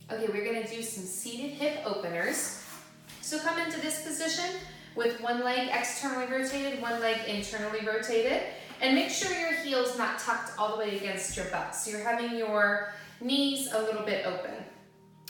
Okay, we're gonna do some seated hip openers. So come into this position with one leg externally rotated, one leg internally rotated, and make sure your heel's not tucked all the way against your butt. So you're having your knees a little bit open.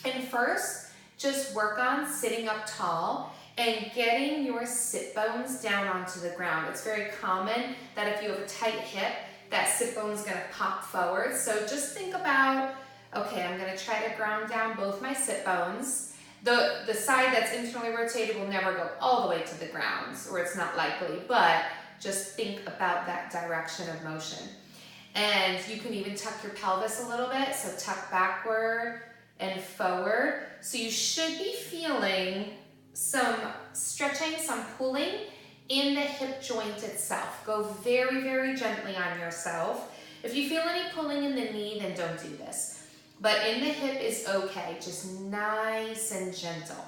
And first, just work on sitting up tall and getting your sit bones down onto the ground. It's very common that if you have a tight hip, that sit bone is gonna pop forward. So just think about, okay, I'm gonna try to ground down both my sit bones. The side that's internally rotated will never go all the way to the ground, or it's not likely, but just think about that direction of motion. And you can even tuck your pelvis a little bit, so tuck backward and forward. So you should be feeling some stretching, some pulling in the hip joint itself. Go very, very gently on yourself. If you feel any pulling in the knee, then don't do this. But in the hip is okay, just nice and gentle,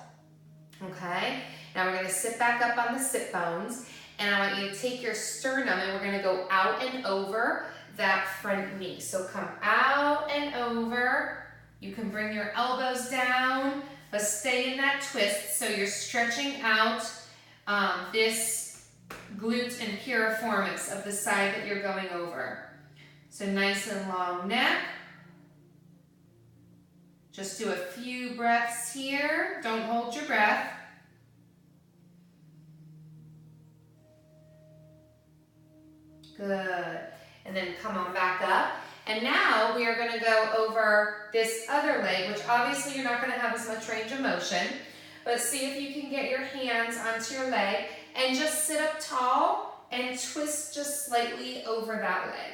okay? Now we're gonna sit back up on the sit bones, and I want you to take your sternum and we're gonna go out and over that front knee. So come out and over. You can bring your elbows down, but stay in that twist so you're stretching out this glute and piriformis of the side that you're going over. So nice and long neck. Just do a few breaths here. Don't hold your breath. Good. And then come on back up. And now we are going to go over this other leg, which obviously you're not going to have as much range of motion. But see if you can get your hands onto your leg and just sit up tall and twist just slightly over that leg.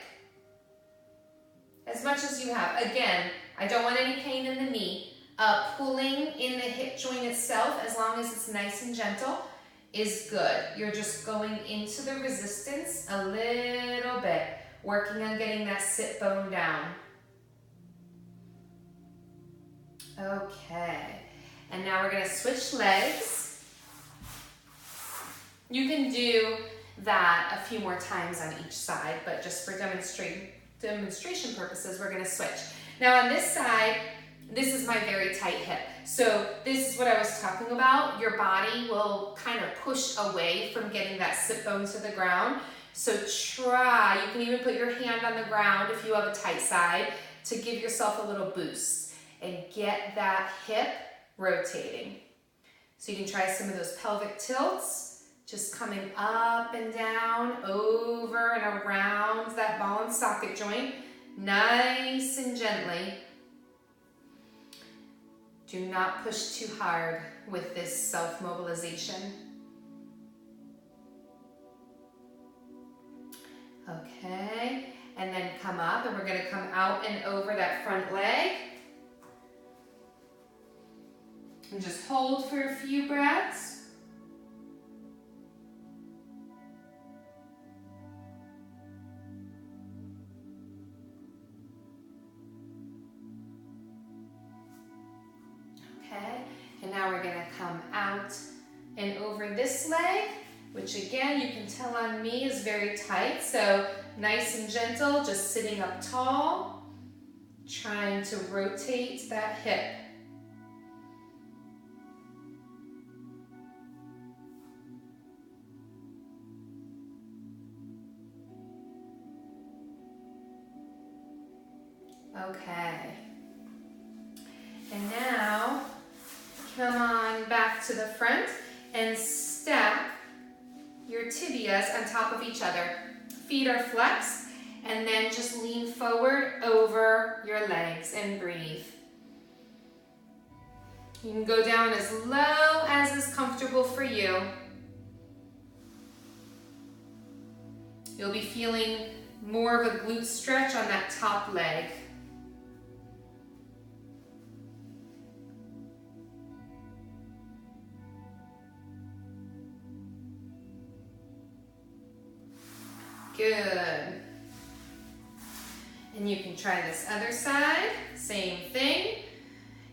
As much as you have. Again, I don't want any pain in the knee. Pulling in the hip joint itself, as long as it's nice and gentle, is good. You're just going into the resistance a little bit, working on getting that sit bone down. Okay, and now we're gonna switch legs. You can do that a few more times on each side, but just for demonstration purposes, we're gonna switch. Now on this side, this is my very tight hip. So this is what I was talking about. Your body will kind of push away from getting that sit bone to the ground. So try, you can even put your hand on the ground if you have a tight side to give yourself a little boost and get that hip rotating. So you can try some of those pelvic tilts, just coming up and down, over and around that ball and socket joint, nice and gently. Do not push too hard with this self-mobilization. Okay, and then come up, and we're gonna come out and over that front leg. And just hold for a few breaths. Okay, and now we're gonna come out and over this leg, which again, you can tell on me is very tight. So nice and gentle, just sitting up tall, trying to rotate that hip. Okay. And now, come on back to the front and stack your tibias on top of each other. Feet are flexed, and then just lean forward over your legs and breathe. You can go down as low as is comfortable for you. You'll be feeling more of a glute stretch on that top leg. Good. And you can try this other side, same thing.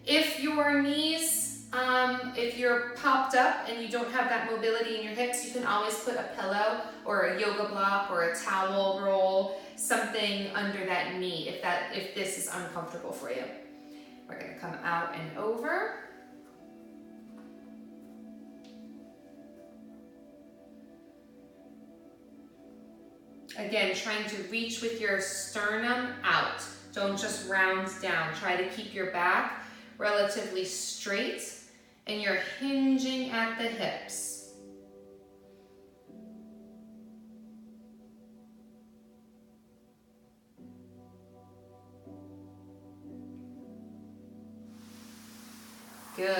If your knees, if you're popped up and you don't have that mobility in your hips, you can always put a pillow or a yoga block or a towel roll, something under that knee if this is uncomfortable for you. We're gonna come out and over. Again, trying to reach with your sternum out. Don't just round down. Try to keep your back relatively straight and you're hinging at the hips. Good.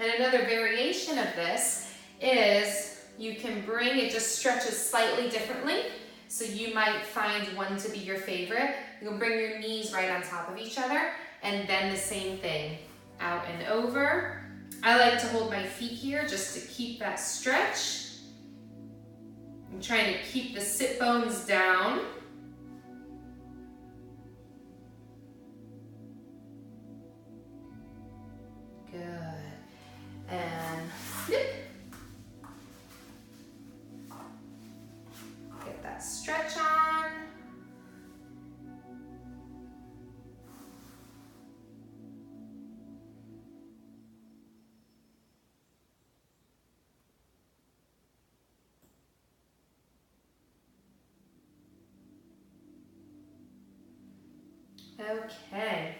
And another variation of this is you can bring, it just stretches slightly differently. So you might find one to be your favorite. You can bring your knees right on top of each other and then the same thing, out and over. I like to hold my feet here just to keep that stretch. I'm trying to keep the sit bones down. Good. And yep. Get that stretch on. Okay.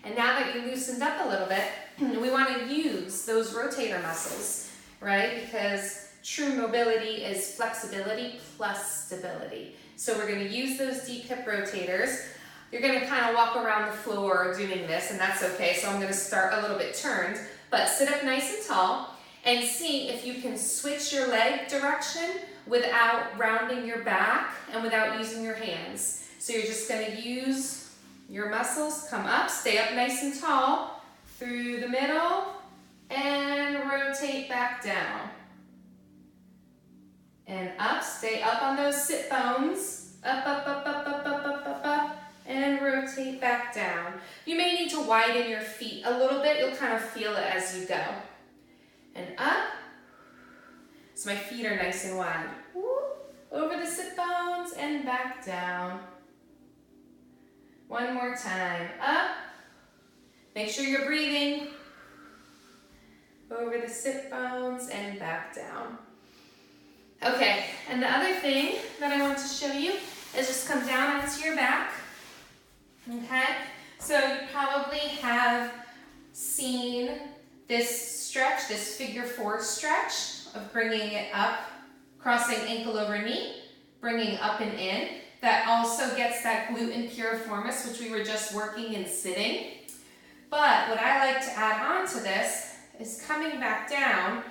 And now that you loosened up a little bit, we want to use those rotator muscles, right? Because true mobility is flexibility plus stability. So we're going to use those deep hip rotators. You're going to kind of walk around the floor doing this, and that's okay. So I'm going to start a little bit turned, but sit up nice and tall and see if you can switch your leg direction without rounding your back and without using your hands. So you're just going to use your muscles, come up, stay up nice and tall, through the middle, and rotate back down. And up, stay up on those sit bones, up, up, up, up, up, up, up, up, up, and rotate back down. You may need to widen your feet a little bit, you'll kind of feel it as you go. And up, so my feet are nice and wide. Over the sit bones and back down. One more time, up. Make sure you're breathing. Over the sit bones and back down. Okay, and the other thing that I want to show you is just come down onto your back. Okay, so you probably have seen this stretch, this figure four stretch of bringing it up, crossing ankle over knee, bringing up and in. That also gets that glute and piriformis, which we were just working in sitting. But what I like to add on to this is coming back down.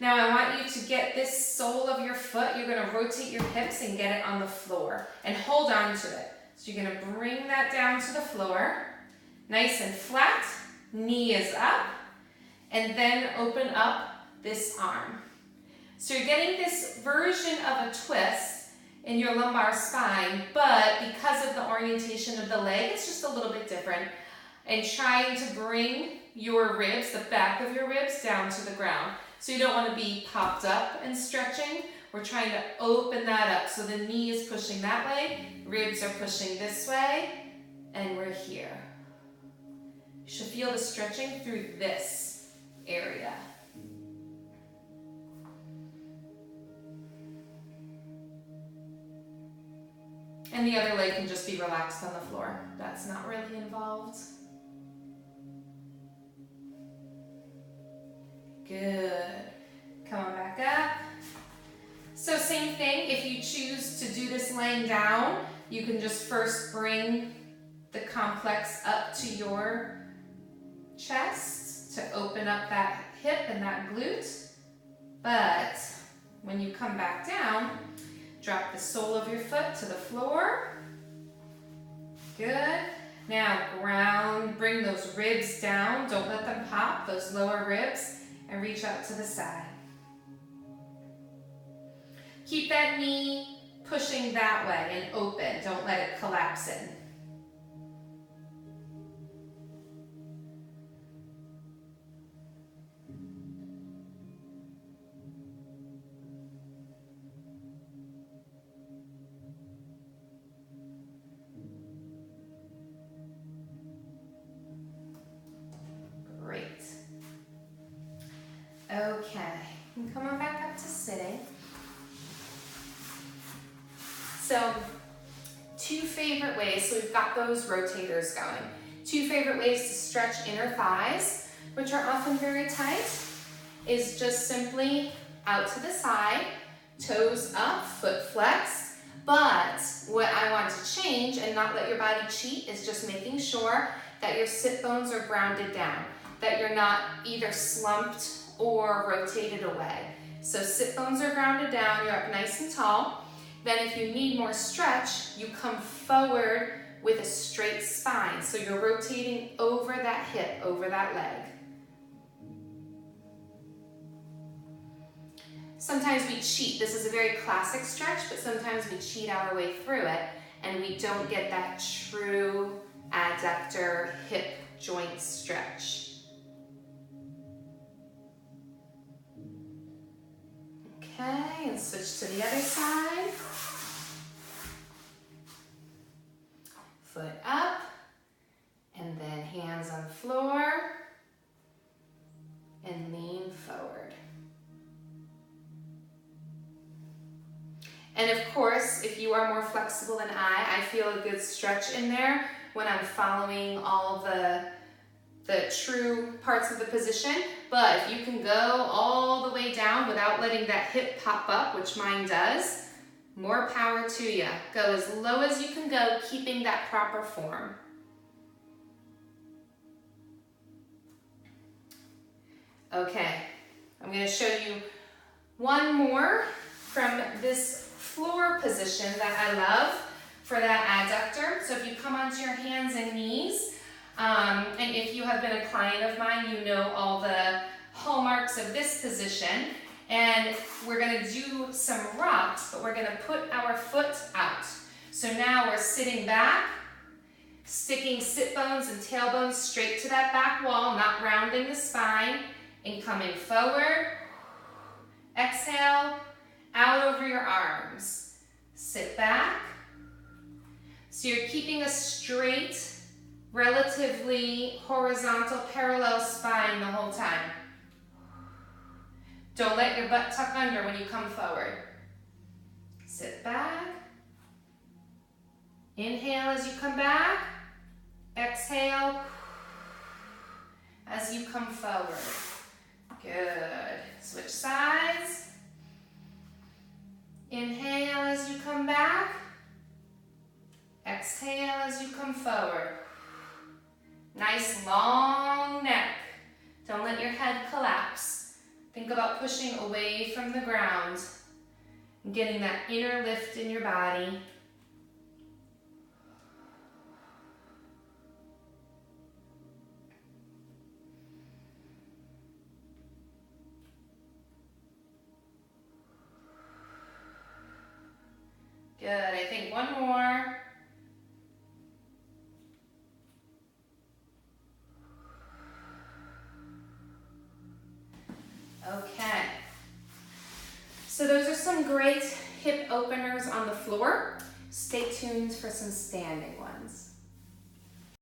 Now I want you to get this sole of your foot, you're gonna rotate your hips and get it on the floor and hold on to it. So you're gonna bring that down to the floor, nice and flat, knee is up, and then open up this arm. So you're getting this version of a twist in your lumbar spine, but because of the orientation of the leg, it's just a little bit different. And trying to bring your ribs, the back of your ribs, down to the ground. So you don't want to be popped up and stretching. We're trying to open that up. So the knee is pushing that way, ribs are pushing this way, and we're here. You should feel the stretching through this area. And the other leg can just be relaxed on the floor. That's not really involved. Good. Come on back up. So same thing, if you choose to do this laying down, you can just first bring the complex up to your chest to open up that hip and that glute. But when you come back down, drop the sole of your foot to the floor. Good. Now ground, bring those ribs down. Don't let them pop, those lower ribs, and reach out to the side. Keep that knee pushing that way and open. Don't let it collapse in. Okay, and come on back up to sitting. So, two favorite ways, so we've got those rotators going. Two favorite ways to stretch inner thighs, which are often very tight, is just simply out to the side, toes up, foot flexed. But what I want to change and not let your body cheat is just making sure that your sit bones are grounded down, that you're not either slumped or rotated away. So sit bones are grounded down, you're up nice and tall. Then if you need more stretch, you come forward with a straight spine. So you're rotating over that hip, over that leg. Sometimes we cheat. This is a very classic stretch, but sometimes we cheat our way through it and we don't get that true adductor hip joint stretch. Okay, and switch to the other side. Foot up, and then hands on the floor, and lean forward. And of course, if you are more flexible than I feel a good stretch in there when I'm following all the true parts of the position. But if you can go all the way down without letting that hip pop up, which mine does, more power to you. Go as low as you can go, keeping that proper form. Okay, I'm going to show you one more from this floor position that I love for that adductor. So if you come onto your hands and knees, and if you have been a client of mine, you know all the hallmarks of this position. And we're going to do some rocks, but we're going to put our foot out. So now we're sitting back, sticking sit bones and tailbones straight to that back wall, not rounding the spine, and coming forward. Exhale, out over your arms. Sit back. So you're keeping a straight, relatively horizontal, parallel spine the whole time. Don't let your butt tuck under when you come forward. Sit back. Inhale as you come back. Exhale as you come forward. Good. Switch sides. Inhale as you come back. Exhale as you come forward. Nice long neck. Don't let your head collapse. Think about pushing away from the ground and getting that inner lift in your body. Good, I think one more. Okay, so those are some great hip openers on the floor. Stay tuned for some standing ones.